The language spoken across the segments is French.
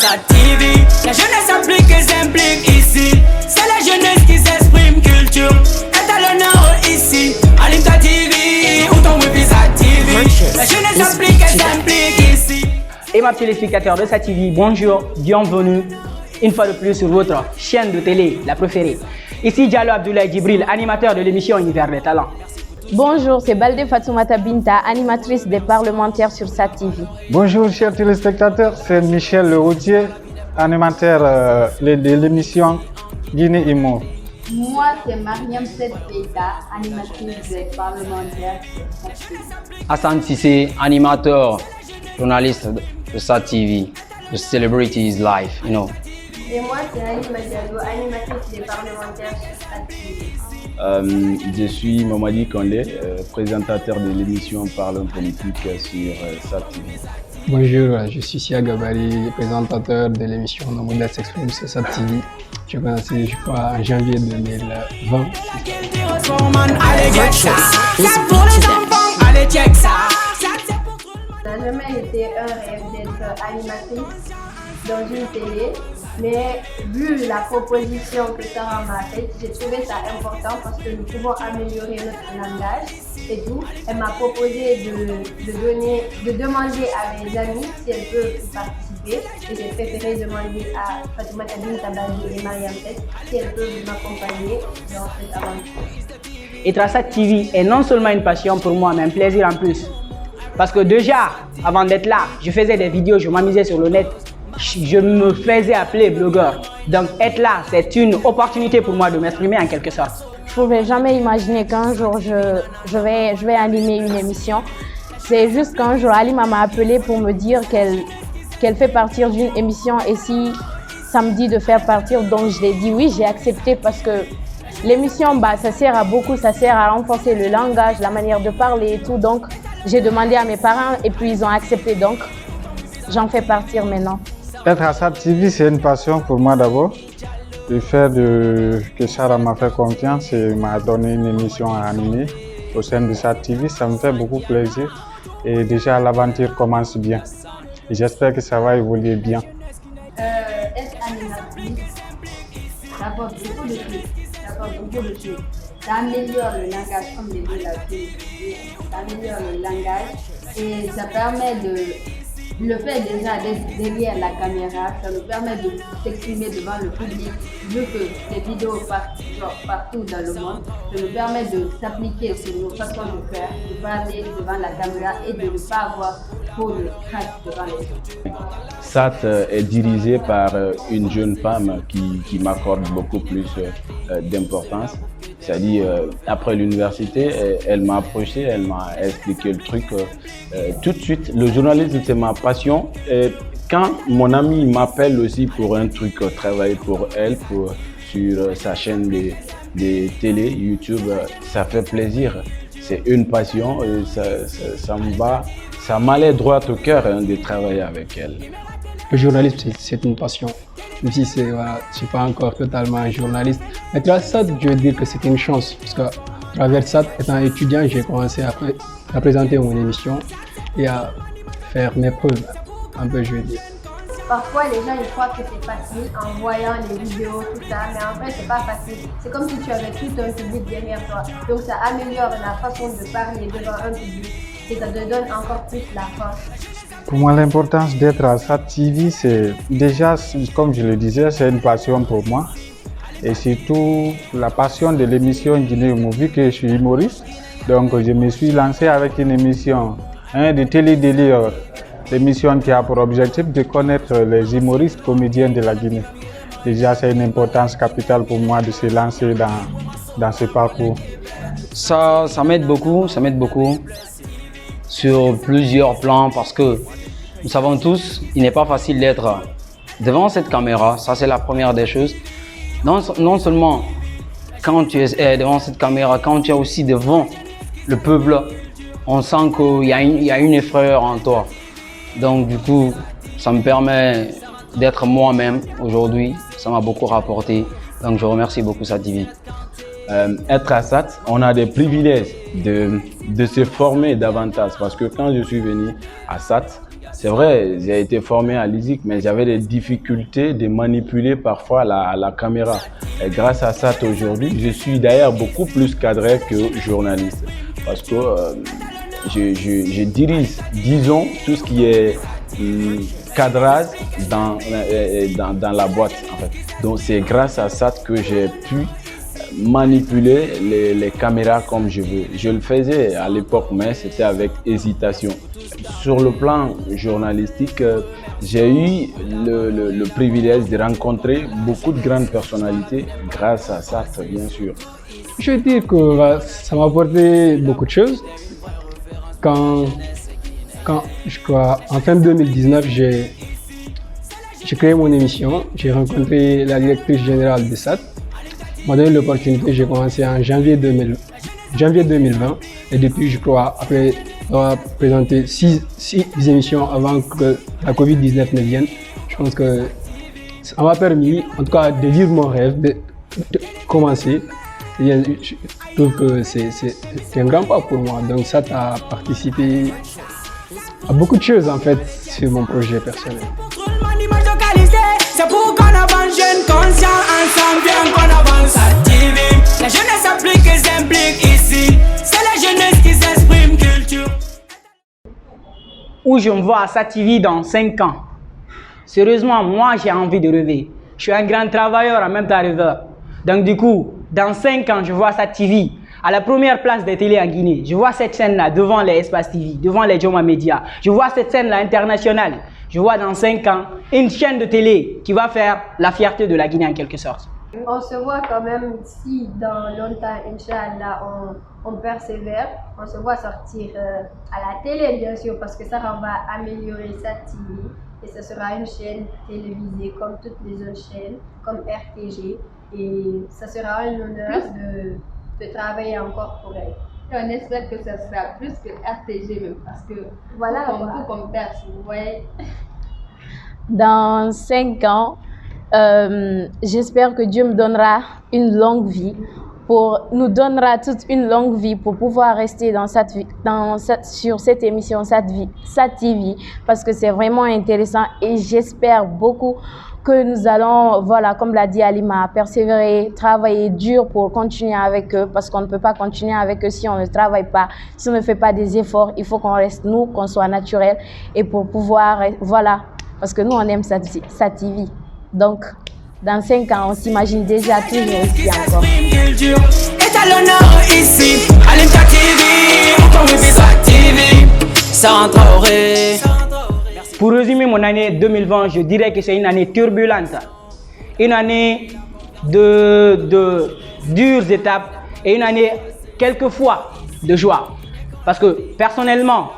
sa TV. La jeunesse applique et s'implique ici. C'est la jeunesse qui s'exprime, culture est à l'honneur ici. Allume ta TV ou ton wifi sa TV. La jeunesse applique et s'implique ici. Et ma téléspectateurs de sa TV, bonjour, bienvenue une fois de plus sur votre chaîne de télé, la préférée. Ici Diallo Abdoulaye Djibril, animateur de l'émission Univers des Talents. Bonjour, c'est Baldé Fatoumata Binta, animatrice des parlementaires sur sa TV. Bonjour chers téléspectateurs, c'est Michel Leroutier, animateur de l'émission Guinée Imo. Moi, c'est Mariam Sedbeita, animatrice des parlementaires sur sa TV. Hassan Sissé, animateur, journaliste de sa TV, The Celebrities Life, you know. Et moi, c'est Halima Diallo, animatrice des parlementaires sur sa TV. Je suis Mamadi Kandé, présentateur de l'émission Parlons politique sur sa TV. Bonjour, je suis Sia Gabari, présentateur de l'émission No Modèle s'exprime sur sa TV. Je commencé, je crois, en janvier 2020. Ça n'a jamais été un rêve d'être animatrice dans une télé, mais vu la proposition que Sarah m'a faite, j'ai trouvé ça important parce que nous pouvons améliorer notre langage et tout. Elle m'a proposé de demander à mes amis si elles peuvent y participer et j'ai préféré demander à Fatoumata Binta Baldé et Mariam Tess si elles peuvent m'accompagner dans cette aventure. Être à sa TV est non seulement une passion pour moi, mais un plaisir en plus. Parce que déjà, avant d'être là, je faisais des vidéos, je m'amusais sur le net. Je me faisais appeler blogueur. Donc être là, c'est une opportunité pour moi de m'exprimer en quelque sorte. Je ne pouvais jamais imaginer qu'un jour je vais animer une émission. C'est juste qu'un jour Halima m'a appelé pour me dire qu'elle fait partir d'une émission et si ça me dit de faire partir, donc je l'ai dit oui, j'ai accepté parce que l'émission, ça sert à beaucoup, ça sert à renforcer le langage, la manière de parler et tout. Donc j'ai demandé à mes parents et puis ils ont accepté, donc j'en fais partir maintenant. Être à sa TV, c'est une passion pour moi d'abord. Le fait que Sarah m'a fait confiance et m'a donné une émission à animer au sein de sa TV, ça me fait beaucoup plaisir. Et déjà, l'aventure commence bien. Et j'espère que ça va évoluer bien. Être animatrice, ça apporte beaucoup de choses. Ça améliore le langage, comme les deux l'ont dit. Ça améliore le langage et ça permet le fait déjà d'être derrière la caméra, ça nous permet de s'exprimer devant le public, vu que les vidéos partent partout dans le monde, ça nous permet de s'appliquer sur nos façons de faire, de parler devant la caméra et de ne pas avoir trop de crainte devant les autres. SAT est dirigé par une jeune femme qui m'accorde beaucoup plus d'importance. C'est-à-dire, après l'université, elle m'a approché, elle m'a expliqué le truc. Tout de suite, le journalisme, c'est ma passion. Et quand mon ami m'appelle aussi pour un truc, travailler pour elle, sur sa chaîne de télé, YouTube, ça fait plaisir. C'est une passion et ça m'allait droit au cœur de travailler avec elle. Le journalisme, c'est une passion. Même si je ne suis pas encore totalement un journaliste. Mais grâce à ça, je veux dire que c'est une chance. Parce qu'à travers ça, étant étudiant, j'ai commencé à présenter mon émission et à faire mes preuves, un peu je veux dire. Parfois, les gens ils croient que c'est facile en voyant les vidéos, tout ça, mais en fait, c'est pas facile. C'est comme si tu avais tout un public derrière toi. Donc, ça améliore la façon de parler devant un public et ça te donne encore plus la force. Pour moi, l'importance d'être à sa TV, c'est déjà, comme je le disais, c'est une passion pour moi. Et surtout, la passion de l'émission Guinée Imo, vu que je suis humoriste. Donc, je me suis lancé avec une émission de télé-délire, l'émission qui a pour objectif de connaître les humoristes comédiens de la Guinée. Déjà, c'est une importance capitale pour moi de se lancer dans ce parcours. Ça m'aide beaucoup, sur plusieurs plans parce que nous savons tous, il n'est pas facile d'être devant cette caméra, ça c'est la première des choses. Non seulement quand tu es devant cette caméra, quand tu es aussi devant le peuple, on sent qu'il y a une effrayeur en toi. Donc du coup, ça me permet d'être moi-même aujourd'hui, ça m'a beaucoup rapporté. Donc je remercie beaucoup sa TV. Être à SAT, on a des privilèges de se former davantage parce que quand je suis venu à SAT, C'est vrai, j'ai été formé à l'ISIC, mais j'avais des difficultés de manipuler parfois la caméra. Et grâce à ça, aujourd'hui, je suis d'ailleurs beaucoup plus cadré que journaliste. Parce que je dirige, disons, tout ce qui est cadrage dans la boîte, en fait. Donc c'est grâce à ça que j'ai pu manipuler les caméras comme je veux. Je le faisais à l'époque, mais c'était avec hésitation. Sur le plan journalistique, j'ai eu le privilège de rencontrer beaucoup de grandes personnalités grâce à ça, bien sûr. Je veux dire que ça m'a apporté beaucoup de choses. Quand je crois, en fin 2019, j'ai créé mon émission, j'ai rencontré la directrice générale de SAT. M'a donné l'opportunité, j'ai commencé en janvier 2020 et depuis, je crois, après avoir présenté 6 émissions avant que la Covid-19 ne vienne, je pense que ça m'a permis, en tout cas, de vivre mon rêve, de commencer. Et je trouve que c'est un grand pas pour moi. Donc ça a participé à beaucoup de choses en fait sur mon projet personnel. C'est pour qu'on avance jeune, conscient, ensemble, bien qu'on avance à TV. La jeunesse applique et s'implique ici. C'est la jeunesse qui s'exprime, culture. Où je me vois à SAT-TV dans 5 ans. Sérieusement, moi j'ai envie de rêver. Je suis un grand travailleur, en même temps rêveur. Donc du coup, dans 5 ans, je vois SAT-TV à la première place des télés en Guinée. Je vois cette scène-là devant les Espace TV, devant les Joma Media. Je vois cette scène-là internationale. Je vois dans 5 ans une chaîne de télé qui va faire la fierté de la Guinée en quelque sorte. On se voit quand même si dans longtemps, Inch'Allah, on persévère, on se voit sortir à la télé bien sûr parce que ça va améliorer SAT-TV et ce sera une chaîne télévisée comme toutes les autres chaînes, comme RTG et ça sera un honneur de travailler encore pour elle. Et on espère que ça sera plus que RTG même parce que voilà, tout comme perce, vous voyez. Dans 5 ans, j'espère que Dieu me donnera une longue vie, nous donnera toute une longue vie pour pouvoir rester sur cette émission SAT-TV parce que c'est vraiment intéressant et j'espère beaucoup que nous allons, voilà, comme l'a dit Halima, persévérer, travailler dur pour continuer avec eux parce qu'on ne peut pas continuer avec eux si on ne travaille pas, si on ne fait pas des efforts. Il faut qu'on reste nous, qu'on soit naturel et pour pouvoir, voilà, parce que nous on aime SAT-TV. Donc, dans 5 ans, on s'imagine déjà toujours ici encore. Pour résumer mon année 2020, je dirais que c'est une année turbulente, une année de dures étapes et une année quelquefois de joie. Parce que personnellement,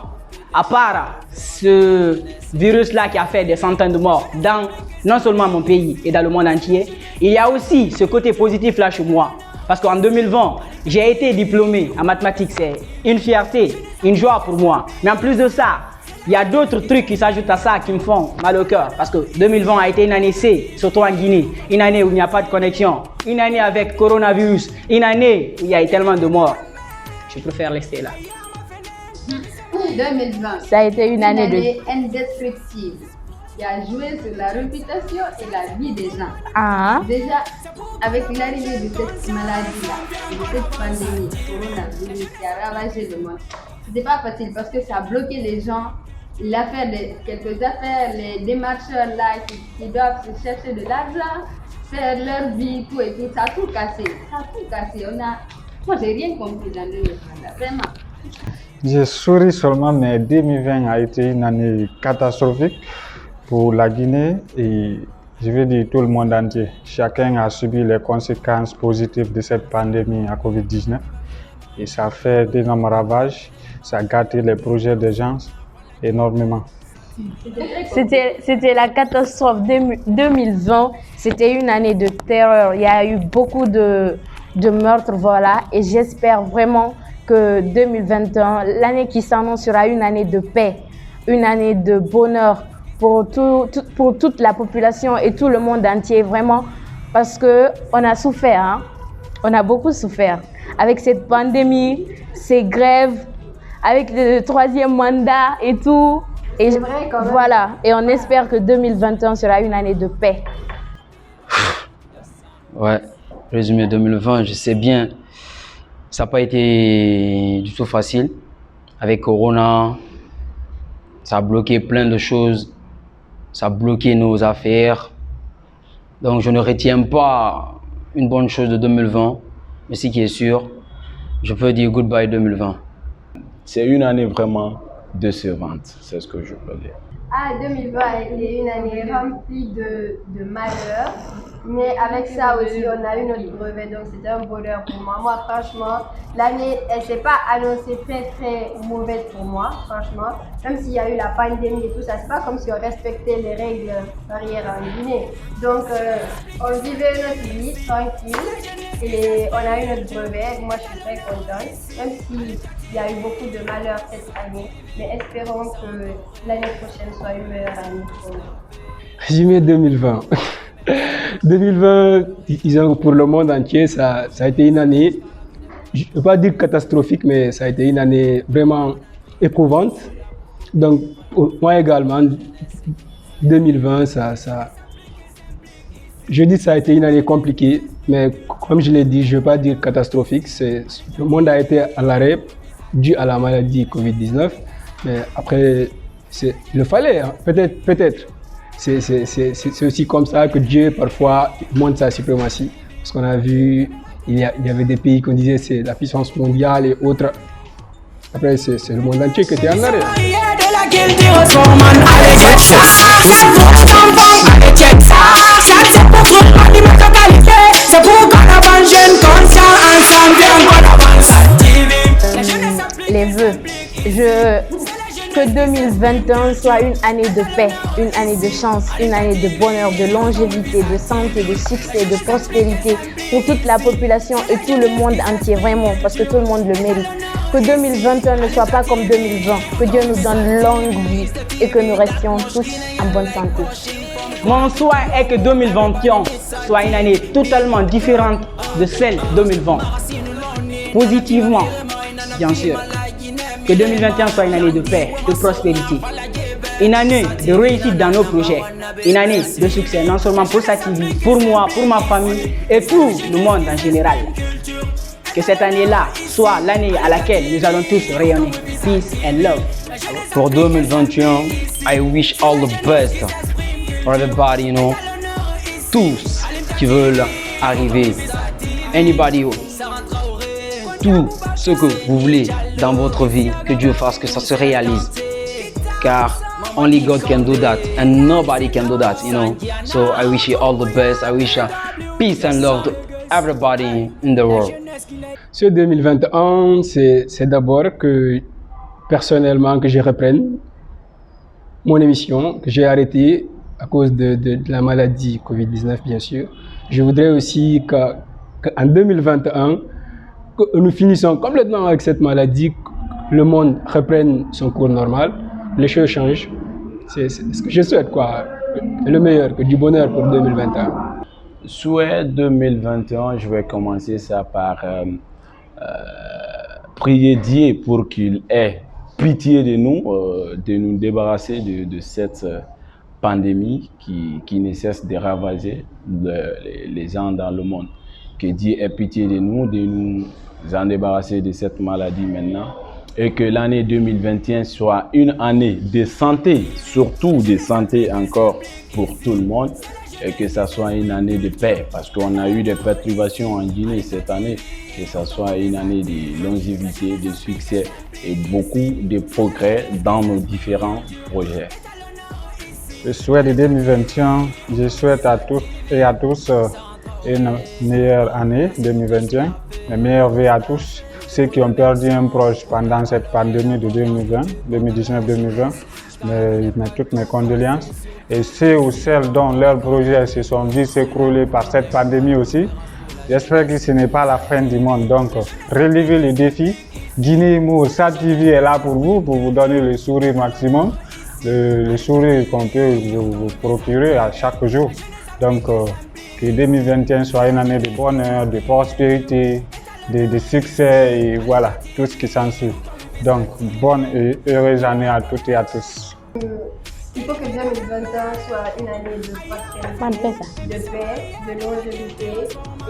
à part ce virus-là qui a fait des centaines de morts dans non seulement mon pays et dans le monde entier, il y a aussi ce côté positif-là chez moi. Parce qu'en 2020, j'ai été diplômé en mathématiques, c'est une fierté, une joie pour moi. Mais en plus de ça, il y a d'autres trucs qui s'ajoutent à ça qui me font mal au cœur. Parce que 2020 a été une année C, surtout en Guinée. Une année où il n'y a pas de connexion. Une année avec coronavirus. Une année où il y a eu tellement de morts. Je préfère rester là. 2020. Ça a été une année indestructible. Qui a joué sur la réputation et la vie des gens. Ah. Déjà, avec l'arrivée de cette maladie-là, de cette pandémie, coronavirus qui a ravagé le monde, c'était pas facile parce que ça a bloqué les gens. Quelques affaires, les démarcheurs là qui doivent se chercher de l'argent, faire leur vie, tout et tout, ça a tout cassé. Ça a tout cassé. Moi, j'ai rien compris dans 2020, vraiment. Je souris seulement, mais 2020 a été une année catastrophique pour la Guinée et je veux dire tout le monde entier. Chacun a subi les conséquences positives de cette pandémie à Covid-19 et ça fait d'énormes ravages, ça a gâté les projets des gens énormément. C'était la catastrophe 2020, c'était une année de terreur, il y a eu beaucoup de meurtres, voilà, et j'espère vraiment que 2021, l'année qui s'annonce sera une année de paix, une année de bonheur pour toute la population et tout le monde entier, vraiment, parce qu'on a souffert, hein? On a beaucoup souffert avec cette pandémie, ces grèves, avec le 3e mandat et tout. Et C'est vrai, quand même. voilà, et on espère que 2021 sera une année de paix. Ouais, résumé 2020, je sais bien, ça n'a pas été du tout facile. Avec Corona, ça a bloqué plein de choses, ça a bloqué nos affaires. Donc je ne retiens pas une bonne chose de 2020, mais ce qui est sûr, je peux dire goodbye 2020. C'est une année vraiment décevante, c'est ce que je peux dire. Ah, 2020 a été une année remplie de malheurs, mais avec ça aussi, on a eu notre brevet, donc c'était un bonheur pour moi. Moi, franchement, l'année, elle ne s'est pas annoncée très mauvaise pour moi, franchement. Même s'il y a eu la pandémie et tout ça, c'est pas comme si on respectait les règles barrières en Guinée. Donc, on vivait notre vie tranquille et on a eu notre brevet. Moi, je suis très contente, même s'il y a eu beaucoup de malheurs cette année, mais espérons que l'année prochaine soit une meilleure année pour nous. Résumé 2020. 2020, disons, pour le monde entier, ça a été une année, je ne veux pas dire catastrophique, mais ça a été une année vraiment éprouvante. Donc, pour moi également, 2020, je dis que ça a été une année compliquée, mais comme je l'ai dit, je ne veux pas dire catastrophique. Le monde a été à l'arrêt dû à la maladie Covid-19, mais après, il le fallait, hein. Peut-être. C'est aussi comme ça que Dieu parfois montre sa suprématie. Parce qu'on a vu, il y avait des pays qu'on disait c'est la puissance mondiale et autres. Après, c'est le monde entier qui était en arrêt. Les vœux. Que 2021 soit une année de paix, une année de chance, une année de bonheur, de longévité, de santé, de succès, de prospérité pour toute la population et tout le monde entier, vraiment, parce que tout le monde le mérite. Que 2021 ne soit pas comme 2020, que Dieu nous donne longue vie et que nous restions tous en bonne santé. Mon souhait est que 2021 soit une année totalement différente de celle 2020. Positivement, bien sûr. Que 2021 soit une année de paix, de prospérité. Une année de réussite dans nos projets. Une année de succès, non seulement pour SATV, pour moi, pour ma famille et tout le monde en général. Que cette année-là soit l'année à laquelle nous allons tous rayonner. Peace and love. Pour 2021, I wish all the best for everybody, you know. Tous qui veulent arriver. Anybody, tout ce que vous voulez dans votre vie, que Dieu fasse que ça se réalise. Car only God can do that and nobody can do that, you know. So I wish you all the best. I wish peace and love to everybody in the world. Ce 2021, c'est d'abord que personnellement que je reprenne mon émission que j'ai arrêtée à cause de la maladie Covid-19, bien sûr. Je voudrais aussi qu'en 2021, que nous finissons complètement avec cette maladie, que le monde reprenne son cours normal, les choses changent. C'est ce que je souhaite, quoi. Le meilleur, que du bonheur pour 2021. Souhait 2021, je vais commencer ça par prier Dieu pour qu'il ait pitié de nous débarrasser de cette pandémie qui ne cesse de ravager les gens dans le monde. Que Dieu ait pitié de nous en débarrasser de cette maladie maintenant. Et que l'année 2021 soit une année de santé, surtout de santé encore pour tout le monde. Et que ça soit une année de paix, parce qu'on a eu des perturbations en Guinée cette année. Que ça soit une année de longévité, de succès et beaucoup de progrès dans nos différents projets. Le souhait de 2021, je souhaite à toutes et à tous une meilleure année 2021, les meilleurs vœux à tous ceux qui ont perdu un proche pendant cette pandémie de 2019-2020, toutes mes condoléances. Et ceux ou celles dont leurs projets se sont vus s'écrouler par cette pandémie aussi, j'espère que ce n'est pas la fin du monde. Donc, relevez les défis. Guinée Imo, SATV est là pour vous donner le sourire maximum, le sourire qu'on peut vous procurer à chaque jour. Donc, que 2021 soit une année de bonheur, de prospérité, de succès et voilà, tout ce qui s'ensuit. Donc, bonne et heureuse année à toutes et à tous. Il faut que 2021 soit une année de prospérité, de paix, de longévité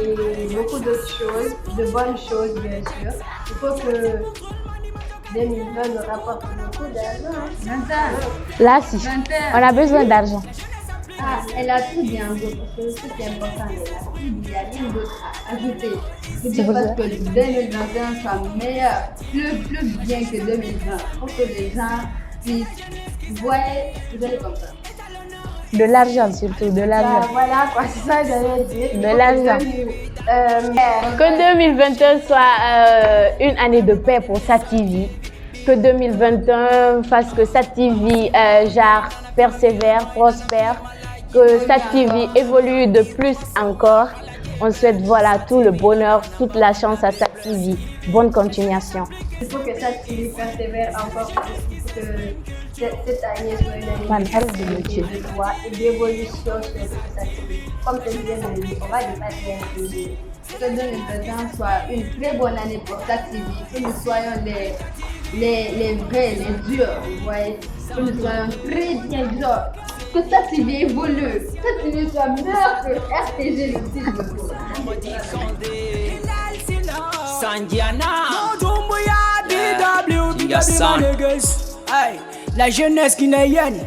et beaucoup d'autres choses, de bonnes choses bien sûr. Il faut que 2020 nous rapporte beaucoup d'argent. Là, si. On a besoin d'argent. Ah, elle a tout dit en gros, parce que ce qui est important, elle a tout dit, il n'y a rien d'autre à ajouter. Je dis parce que 2021 soit meilleur, plus bien que 2020, pour que les gens puissent voir, vous allez comme ça. De l'argent surtout, de l'argent. Bah, voilà quoi, c'est ça que j'allais dire. De l'argent. Que 2021 soit une année de paix pour SatTV. Que 2021 fasse que SatTV persévère, prospère. Que SatTV évolue de plus encore. On souhaite tout le bonheur, toute la chance à SatTV. Bonne continuation. Il faut que SatTV persévère encore plus. Il faut que cette année soit une année de joie et d'évolution sur SatTV. Comme je disais, on va dépasser un peu. Que 2021 soit une très bonne année pour SatTV. Que nous soyons les vrais, les durs, vous voyez. Que nous soyons très bien durs. Que SatTV évolue. Que SatTV soit meilleur que RTG le titre. Sandiana, la jeunesse guinéenne